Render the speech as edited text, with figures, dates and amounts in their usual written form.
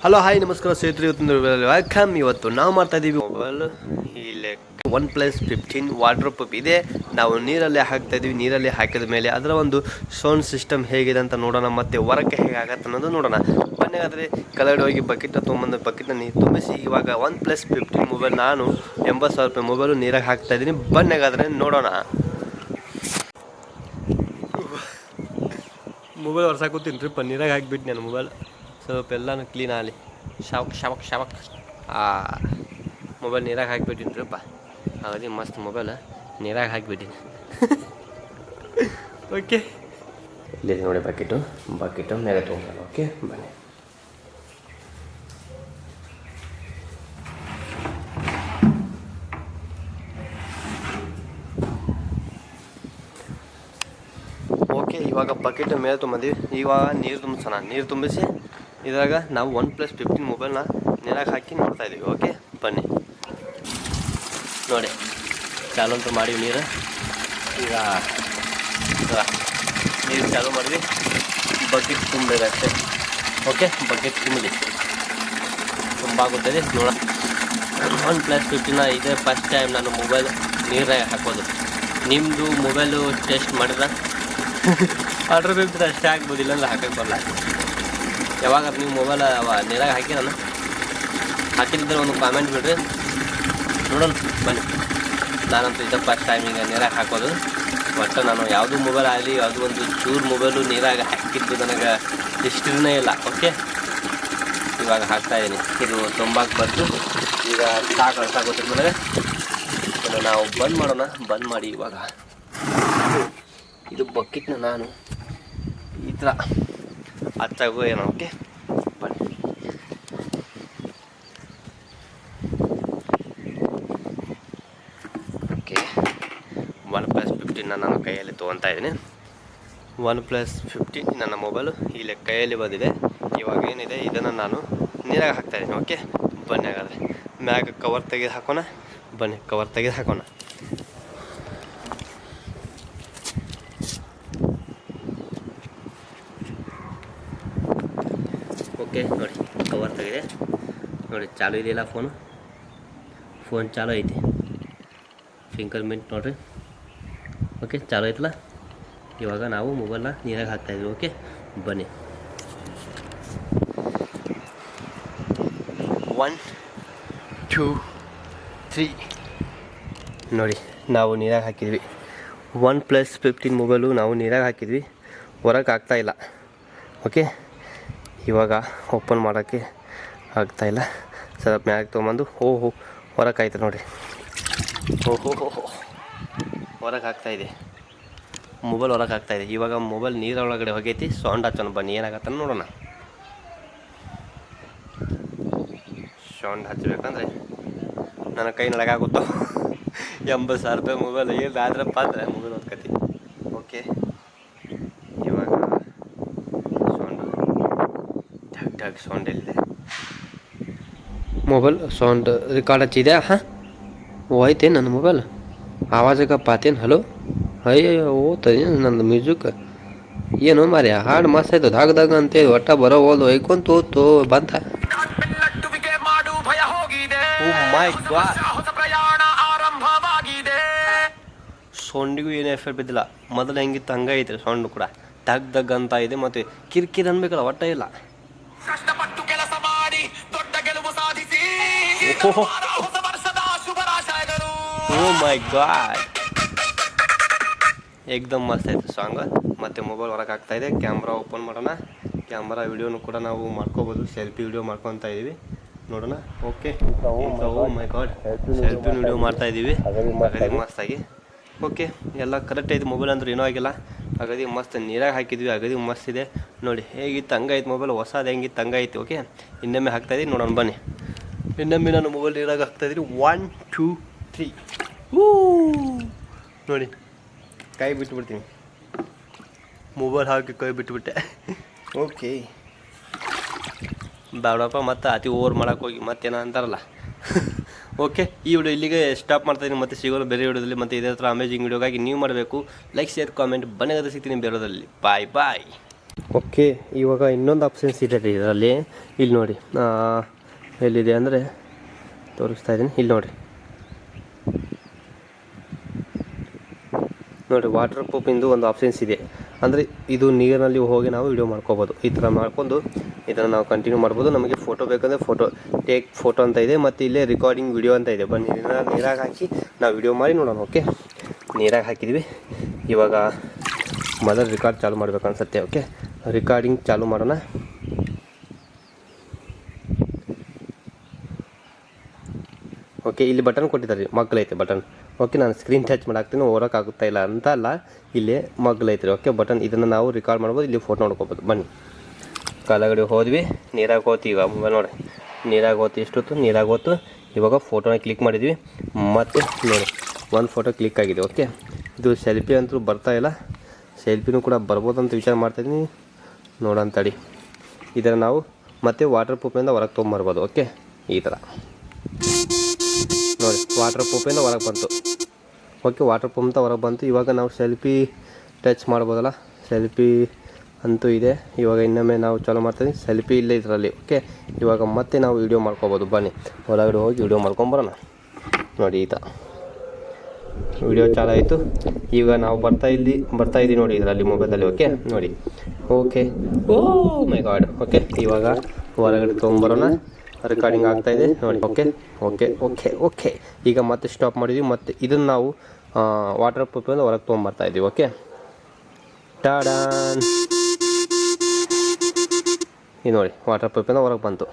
Hello hi ನಮಸ್ಕಾರ ಸ್ನೇಹಿತರೆ, welcome. ಇವತ್ತು ನಾವು ಮಾಡ್ತಾ ಇದ್ದೀವಿ ಮೊಬೈಲ್ ಇಲ್ಲಿ OnePlus 15 ವಾಟರ್ ಪ್ರೂಫ್ ಇದೆ. ನಾವು ನೀರಲ್ಲಿ ಹಾಕ್ತಾ ಇದ್ದೀವಿ. ನೀರಲ್ಲಿ ಹಾಕಿದ ಮೇಲೆ ಅದರ ಒಂದು ಸೌಂಡ್ ಸಿಸ್ಟಮ್ ಹೇಗಿದೆ ಅಂತ ನೋಡೋಣ, ಮತ್ತು ಹೊರಕ್ಕೆ ಹೇಗೆ ಆಗತ್ತೆ ಅನ್ನೋದು ನೋಡೋಣ. ಬನ್ನಿ, ಆದರೆ ಕೆಳಗಡೆ ಹೋಗಿ ಬಕೆಟ್ನ ತೊಗೊಂಬಂದು ಬಕೆಟ್ನ ನೀರು ತುಂಬಿಸಿ ಇವಾಗ OnePlus 15 ಮೊಬೈಲ್ ನಾನು 80,000 ರೂಪಾಯಿ ಮೊಬೈಲು ನೀರಾಗಿ ಹಾಕ್ತಾ ಇದ್ದೀನಿ. ಬನ್ನಿ ಹಾಗಾದರೆ ನೋಡೋಣ. ಮೊಬೈಲ್ ಹೊರ್ಸಾಕೋತೀನಿ ರೀ, ನೀರಾಗಿ ಹಾಕಿಬಿಟ್ಟು ನಾನು ಮೊಬೈಲ್ ಸ್ವಲ್ಪ ಎಲ್ಲನೂ ಕ್ಲೀನ್ ಆಗಲಿ. ಶಾವಕ್ ಮೊಬೈಲ್ ನೀರಾಗಿ ಹಾಕಿಬಿಟ್ಟಿನಿ ರೀಪ್ಪ. ಹಾಗಾಗಿ ಮಸ್ತ್ ಮೊಬೈಲ್ ನೀರಾಗಿ ಹಾಕಿಬಿಟ್ಟಿನಿ. ಓಕೆ, ಇಲ್ಲಿ ನೋಡಿ ಬಕೆಟು ಮೇಲೆ ತೊಗೊಂಡು. ಓಕೆ ಬನ್ನಿ. ಓಕೆ, ಇವಾಗ ಬಕೆಟ್ ಮೇಲೆ ತೊಗೊಂಬಂದಿವಿ. ಇವಾಗ ನೀರು ತುಂಬಿಸೋಣ. ನೀರು ತುಂಬಿಸಿ ಇದ್ರಾಗ ನಾವು OnePlus 15 ಮೊಬೈಲ್ನ ನೀರಾಗಿ ಹಾಕಿ ನೋಡ್ತಾ ಇದ್ದೀವಿ. ಓಕೆ ಬನ್ನಿ ನೋಡಿ, ಚಾಲು ಅಂತ ಮಾಡಿವಿ ನೀರು. ಈಗ ನೀರು ಚಾಲು ಮಾಡಿದ್ವಿ, ಬಕೆಟ್ ತುಂಬಬೇಕಷ್ಟೇ. ಓಕೆ, ಬಕೆಟ್ ತುಂಬಲಿ, ತುಂಬಾಗುತ್ತದೆ ನೋಡ. OnePlus 15 ಇದೇ ಫಸ್ಟ್ ಟೈಮ್ ನಾನು ಮೊಬೈಲ್ ನೀರಾಗ ಹಾಕೋದು. ನಿಮ್ಮದು ಮೊಬೈಲು ಟೆಸ್ಟ್ ಮಾಡಿದ್ರೆ ಆರ್ಡ್ರ್ ಬೇಕಿದ್ರೆ ಅಷ್ಟೇ ಹಾಕ್ಬೋದಿಲ್ಲ ಅಂದ್ರೆ ಹಾಕಕ್ಕೆ ಬರಲ್ಲ. ಯಾವಾಗ ನೀವು ಮೊಬೈಲ್ ನೀರಾಗ ಹಾಕಿ ನಾನು ಹಾಕಿದ್ರೆ ಒಂದು ಕಾಮೆಂಟ್ ಬಿಡ್ರಿ, ನೋಡೋಣ ಬನ್ನಿ. ನಾನಂತೂ ಇದೇ ಫಸ್ಟ್ ಟೈಮ್ ಈಗ ನೀರಾಗ ಹಾಕೋದು. ಒಟ್ಟು ನಾನು ಯಾವುದು ಮೊಬೈಲ್ ಆಗಲಿ, ಯಾವುದೂ ಒಂದು ಚೂರು ಮೊಬೈಲು ನೀರಾಗ ಹಾಕಿದ್ದು ನನಗೆ ಹಿಸ್ಟ್ರಿನೇ ಇಲ್ಲ. ಓಕೆ, ಇವಾಗ ಹಾಕ್ತಾಯಿದ್ದೀನಿ. ಇದು ತುಂಬಾಕೆ ಬಂದು ಈಗ ಸಾಕಾಗುತ್ತೆ ನನಗೆ. ಇದನ್ನು ನಾವು ಬಂದ್ ಮಾಡೋಣ. ಬಂದ್ ಮಾಡಿ ಇವಾಗ ಇದು ಬಕೆಟ್ನ ನಾನು ಈ ಥರ ಹಚ್ಚಾಗೋ ಏನೋ. ಓಕೆ ಬನ್ನಿ. ಓಕೆ, OnePlus 15 ನಾನು ಕೈಯಲ್ಲಿ ತೊಗೊತಾ ಇದ್ದೀನಿ. OnePlus 15 ನನ್ನ ಮೊಬೈಲು ಇಲ್ಲಿ ಕೈಯಲ್ಲಿ ಬಂದಿದೆ. ಇವಾಗ ಏನಿದೆ ಇದನ್ನು ನಾನು ನೀರಾಗ ಹಾಕ್ತಾಯಿದ್ದೀನಿ. ಓಕೆ ಬನ್ನಿ ಹಾಗಾದರೆ ಮ್ಯಾಗ ಕವರ್ ತೆಗೆದು ಹಾಕೋಣ. ಬನ್ನಿ, ಕವರ್ ತೆಗೆದು ಹಾಕೋಣ. ಓಕೆ ನೋಡಿ, ಕವರ್ ತೆಗೆದೆ ನೋಡಿ. ಚಾಲು ಇದೆಯಲ್ಲ ಫೋನ್ ಚಾಲು ಐತಿ. ಫಿಂಗರ್ ಮಿಂಟ್ ನೋಡಿರಿ. ಓಕೆ, ಚಾಲು ಐತಲ್ಲ. ಇವಾಗ ನಾವು ಮೊಬೈಲ್ನ ನೀರಾಗಿ ಹಾಕ್ತಾಯಿದ್ವಿ. ಓಕೆ ಬನ್ನಿ. 1 2 3 ನೋಡಿ, ನಾವು ನೀರಾಗಿ ಹಾಕಿದ್ವಿ. OnePlus 15 ಮೊಬೈಲು ನಾವು ನೀರಾಗಿ ಹಾಕಿದ್ವಿ, ಹೊರಗೆ ಆಗ್ತಾಯಿಲ್ಲ. ಓಕೆ, ಇವಾಗ ಓಪನ್ ಮಾಡೋಕ್ಕೆ ಆಗ್ತಾಯಿಲ್ಲ. ಸ್ವಲ್ಪ ಮ್ಯಾಗೆ ತೊಗೊಂಬಂದು ಹೊರಗೆ ಆಯ್ತು ನೋಡಿ. ಹೊರಗೆ ಆಗ್ತಾಯಿದೆ ಮೊಬೈಲ್, ಹೊರಗೆ ಆಗ್ತಾಯಿದೆ. ಇವಾಗ ಮೊಬೈಲ್ ನೀರೊಳಗಡೆ ಹೋಗೈತಿ. ಸೌಂಡ್ ಹಚ್ಚೋಣ ಬನ್ನಿ, ಏನಾಗತ್ತ ನೋಡೋಣ. ಸೌಂಡ್ ಹಚ್ಚಬೇಕಂದ್ರೆ ನನ್ನ ಕೈ ನಡಗಾಗುತ್ತೋ. 80,000 ರೂಪಾಯಿ ಮೊಬೈಲ್ ಏನು ಆದ್ರಪ್ಪ ಅಂದರೆ ಮೊಬೈಲ್ ಓದ್ಕತಿ. ಓಕೆ, ಇವಾಗ ಸೌಂಡ್ ಎಲ್ಲಿದೆ? ಮೊಬೈಲ್ ಸೌಂಡ್ ರೆಕಾರ್ಡ್ ಹಚ್ಚಿದೆ. ಹಾಂ ಹೋಯ್ತೇನು ನನ್ನ ಮೊಬೈಲ್? ಆವಾಜಾಗ ಪಾತೇನು? ಹಲೋ ಅಯ್ಯೋ ಓದ್ತದೆ ನಂದು ಮ್ಯೂಸಿಕ್. ಏನು ಮಾರ್ಯ, ಹಾಡು ಮಸ್ತ್ ಆಯ್ತು. ದಾಗ ಅಂತೇಳಿ ಒಟ್ಟ ಬರೋ ಹೋದು ಹೊಯ್ಕೊಂತ ಓದ್ತು ಬಂತ. ಸೌಂಡಿಗೂ ಏನು ಎಫೆಕ್ಟ್ ಬಿದ್ದಿಲ್ಲ. ಮೊದಲು ಹೆಂಗಿತ್ತು ಹಂಗೆ ಐತ್ರಿ. ಸೌಂಡ್ ಕೂಡ ದಗ್ ಅಂತ ಇದೆ, ಮತ್ತು ಕಿರಿಕಿರಿ ಅನ್ಬೇಕಲ್ಲ, ಒಟ್ಟ ಇಲ್ಲ. ಓ ಮೈ ಗಾಡ್, ಏಕ್ದಮ್ ಮಸ್ತ್ ಆಯ್ತು ಸಾಂಗ್. ಮತ್ತು ಮೊಬೈಲ್ ಹೊರಗೆ ಆಗ್ತಾಯಿದೆ. ಕ್ಯಾಮ್ರಾ ಓಪನ್ ಮಾಡೋಣ. ಕ್ಯಾಮ್ರಾ ವಿಡಿಯೋನು ಕೂಡ ನಾವು ಮಾಡ್ಕೋಬೋದು. ಸೆಲ್ಫಿ ವಿಡಿಯೋ ಮಾಡ್ಕೊತಾ ಇದ್ದೀವಿ, ನೋಡೋಣ. ಓಕೆ, ಓ ಮೈ ಗಾಡ್, ಸೆಲ್ಫಿ ವಿಡಿಯೋ ಮಾಡ್ತಾಯಿದ್ದೀವಿ ಹಾಗಾಗಿ ಮಸ್ತಾಗಿ. ಓಕೆ, ಎಲ್ಲ ಕರೆಕ್ಟ್ ಐತೆ. ಮೊಬೈಲ್ ಅಂದ್ರೆ ಏನೂ ಆಗಿಲ್ಲ. ಹಾಗಾಗಿ ಮಸ್ತ್ ನೀರಾಗಿ ಹಾಕಿದ್ವಿ, ಹಾಗಾಗಿ ಮಸ್ತ್ ಇದೆ ನೋಡಿ. ಹೇಗಿತ್ತು ಹಂಗೈತೆ ಮೊಬೈಲ್, ಹೊಸದು ಹೆಂಗಿತ್ತು ಹಂಗೈತಿ. ಓಕೆ, ಇನ್ನೊಮ್ಮೆ ಹಾಕ್ತಾಯಿದ್ದೀನಿ ನೋಡೋಣ ಬನ್ನಿ. ಇನ್ನೊಮ್ಮೆ ನಾನು ಮೊಬೈಲ್ ನೀರಾಗಿ ಹಾಕ್ತಾಯಿದ್ದೀನಿ. 1 2 3 ನೋಡಿ, ಕೈ ಬಿಟ್ಬಿಡ್ತೀನಿ. ಮೊಬೈಲ್ ಹಾಕಿ ಕೈ ಬಿಟ್ಬಿಟ್ಟೆ. ಓಕೆ, ಬೇಡಪ್ಪ ಮತ್ತೆ ಅತಿ ಓವರ್ ಮಾಡೋಕೆ ಹೋಗಿ ಮತ್ತೇನೋ ಅಂತಾರಲ್ಲ. ಓಕೆ, ಈ ವಿಡಿಯೋ ಇಲ್ಲಿಗೆ ಸ್ಟಾಪ್ ಮಾಡ್ತಾಯಿದ್ದೀನಿ. ಮತ್ತೆ ಸಿಗೋದು ಬೇರೆ ವಿಡಿಯೋದಲ್ಲಿ. ಮತ್ತು ಇದೇ ಥರ ಅಮೇಜಿಂಗ್ ವಿಡಿಯೋಗಾಗಿ ನೀವು ಮಾಡಬೇಕು ಲೈಕ್, ಶೇರ್, ಕಾಮೆಂಟ್. ಬನ್ನಿ ಸಿಗ್ತೀನಿ ಬೇರೆದಲ್ಲಿ. ಬಾಯ್. ಓಕೆ, ಇವಾಗ ಇನ್ನೊಂದು ಆಪ್ಷನ್ಸ್ ಇದೆ ರೀ ಇದರಲ್ಲಿ. ಇಲ್ಲಿ ನೋಡಿ, ಎಲ್ಲಿದೆ ಅಂದರೆ ತೋರಿಸ್ತಾ ಇದ್ದೀನಿ. ಇಲ್ಲಿ ನೋಡಿ ವಾಟರ್ ಪ್ರೂಫಿಂದು ಒಂದು ಆಪ್ಷನ್ಸ್ ಇದೆ. ಅಂದರೆ ಇದು ನೀರಿನಲ್ಲಿ ಹೋಗಿ ನಾವು ವಿಡಿಯೋ ಮಾಡ್ಕೋಬೋದು. ಈ ಥರ ಮಾಡ್ಕೊಂಡು ಇದನ್ನು ನಾವು ಕಂಟಿನ್ಯೂ ಮಾಡ್ಬೋದು. ನಮಗೆ ಫೋಟೋ ಬೇಕಂದರೆ ಟೇಕ್ ಫೋಟೋ ಅಂತ ಇದೆ, ಮತ್ತು ಇಲ್ಲೇ ರೆಕಾರ್ಡಿಂಗ್ ವಿಡಿಯೋ ಅಂತ ಇದೆ. ಬನ್ನಿ ನೀರಾಗಿ ಹಾಕಿ ನಾವು ವಿಡಿಯೋ ಮಾಡಿ ನೋಡೋಣ. ಓಕೆ, ನೀರಾಗಿ ಹಾಕಿದ್ವಿ. ಇವಾಗ ಮೊದಲು ರೆಕಾರ್ಡ್ ಚಾಲು ಮಾಡಬೇಕು ಅನ್ಸುತ್ತೆ. ಓಕೆ, ರೆಕಾರ್ಡಿಂಗ್ ಚಾಲು ಮಾಡೋಣ. ಓಕೆ, ಇಲ್ಲಿ ಬಟನ್ ಕೊಟ್ಟಿದ್ದಾರೆ, ಮಗ್ಗಲೈತೆ ಬಟನ್. ಓಕೆ, ನಾನು ಸ್ಕ್ರೀನ್ ಟಚ್ ಮಾಡಾಕ್ತೀನಿ, ಓಡೋಕ್ಕಾಗುತ್ತಾ ಇಲ್ಲ ಅಂತ ಅಲ್ಲ, ಇಲ್ಲೇ ಮಗ್ಗಲೈತೆ. ಓಕೆ, ಬಟನ್ ಇದನ್ನು ನಾವು ರೆಕಾರ್ಡ್ ಮಾಡ್ಬೋದು, ಇಲ್ಲಿ ಫೋಟೋ ನೋಡ್ಕೋಬೋದು. ಬನ್ನಿ, ಕಾಲಗಡೆ ಹೋದ್ವಿ, ನೀರಾಗಿ ಹೋಗ್ತೀವಿ. ಈಗ ಮೊಬೈಲ್ ನೋಡಿ ನೀರಾಗಿ ಹೋಗ್ತಿ, ಇಷ್ಟೊತ್ತು ನೀರಾಗಿ ಹೋತು. ಇವಾಗ ಫೋಟೋನ ಕ್ಲಿಕ್ ಮಾಡಿದ್ವಿ, ಮತ್ತು ನೋಡಿ ಒಂದು ಫೋಟೋ ಕ್ಲಿಕ್ ಆಗಿದೆ. ಓಕೆ, ಇದು ಸೆಲ್ಫಿ ಅಂತೂ ಬರ್ತಾಯಿಲ್ಲ, ಸೆಲ್ಫಿನೂ ಕೂಡ ಬರ್ಬೋದು ಅಂತ ವಿಚಾರ ಮಾಡ್ತಾಯಿದ್ದೀನಿ. ನೋಡೋಂತಡಿ, ಇದನ್ನು ನಾವು ಮತ್ತೆ ವಾಟರ್ ಪ್ರೂಫಿಂದ ಹೊರಗೆ ತೊಗೊಂಬರ್ಬೋದು. ಓಕೆ, ಈ ಥರ ನೋಡಿ ವಾಟರ್ ಪ್ರೂಫಿಂದ ಹೊರಗೆ ಬಂತು. ಓಕೆ, ವಾಟರ್ ಪ್ರೂಫಿಂದ ಹೊರಗೆ ಬಂತು. ಇವಾಗ ನಾವು ಸೆಲ್ಫಿ ಟಚ್ ಮಾಡ್ಬೋದಲ್ಲ, ಸೆಲ್ಫಿ ಅಂತೂ ಇದೆ. ಇವಾಗ ಇನ್ನೊಮ್ಮೆ ನಾವು ಚಾಲೂ ಮಾಡ್ತೀವಿ, ಸೆಲ್ಫಿ ಇಲ್ಲೇ ಇದರಲ್ಲಿ. ಓಕೆ, ಇವಾಗ ಮತ್ತೆ ನಾವು ವೀಡಿಯೋ ಮಾಡ್ಕೋಬೋದು. ಬನ್ನಿ ಹೊರಗಡೆ ಹೋಗಿ ವೀಡಿಯೋ ಮಾಡ್ಕೊಂಬರೋಣ. ನೋಡಿ ಈ ಥರ ವಿಡಿಯೋ ಚಾಲು ಆಯಿತು. ಈಗ ನಾವು ಬರ್ತಾ ಇದ್ದೀವಿ ನೋಡಿ ಇದರಲ್ಲಿ ಮೊಬೈಲಲ್ಲಿ. ಓಕೆ ನೋಡಿ, ಓಕೆ, ಓ ಮೈ ಗಾಡ್. ಓಕೆ, ಇವಾಗ ಹೊರಗಡೆ ತೊಗೊಂಬರೋಣ. ರೆಕಾರ್ಡಿಂಗ್ ಆಗ್ತಾಯಿದೆ ನೋಡಿ. ಓಕೆ ಓಕೆ ಓಕೆ ಓಕೆ ಈಗ ಮತ್ತೆ ಸ್ಟಾಪ್ ಮಾಡಿದ್ವಿ. ಮತ್ತು ಇದನ್ನು ನಾವು ವಾಟರ್ ಪ್ರೂಫಿಂದ ಹೊರಗೆ ತೊಗೊಂಬರ್ತಾಯಿದ್ದೀವಿ. ಓಕೆ, ಟಾಡಾನ್, ಇದು ನೋಡಿ ವಾಟರ್ ಪ್ರೂಫಿಂದ ಹೊರಗೆ ಬಂತು.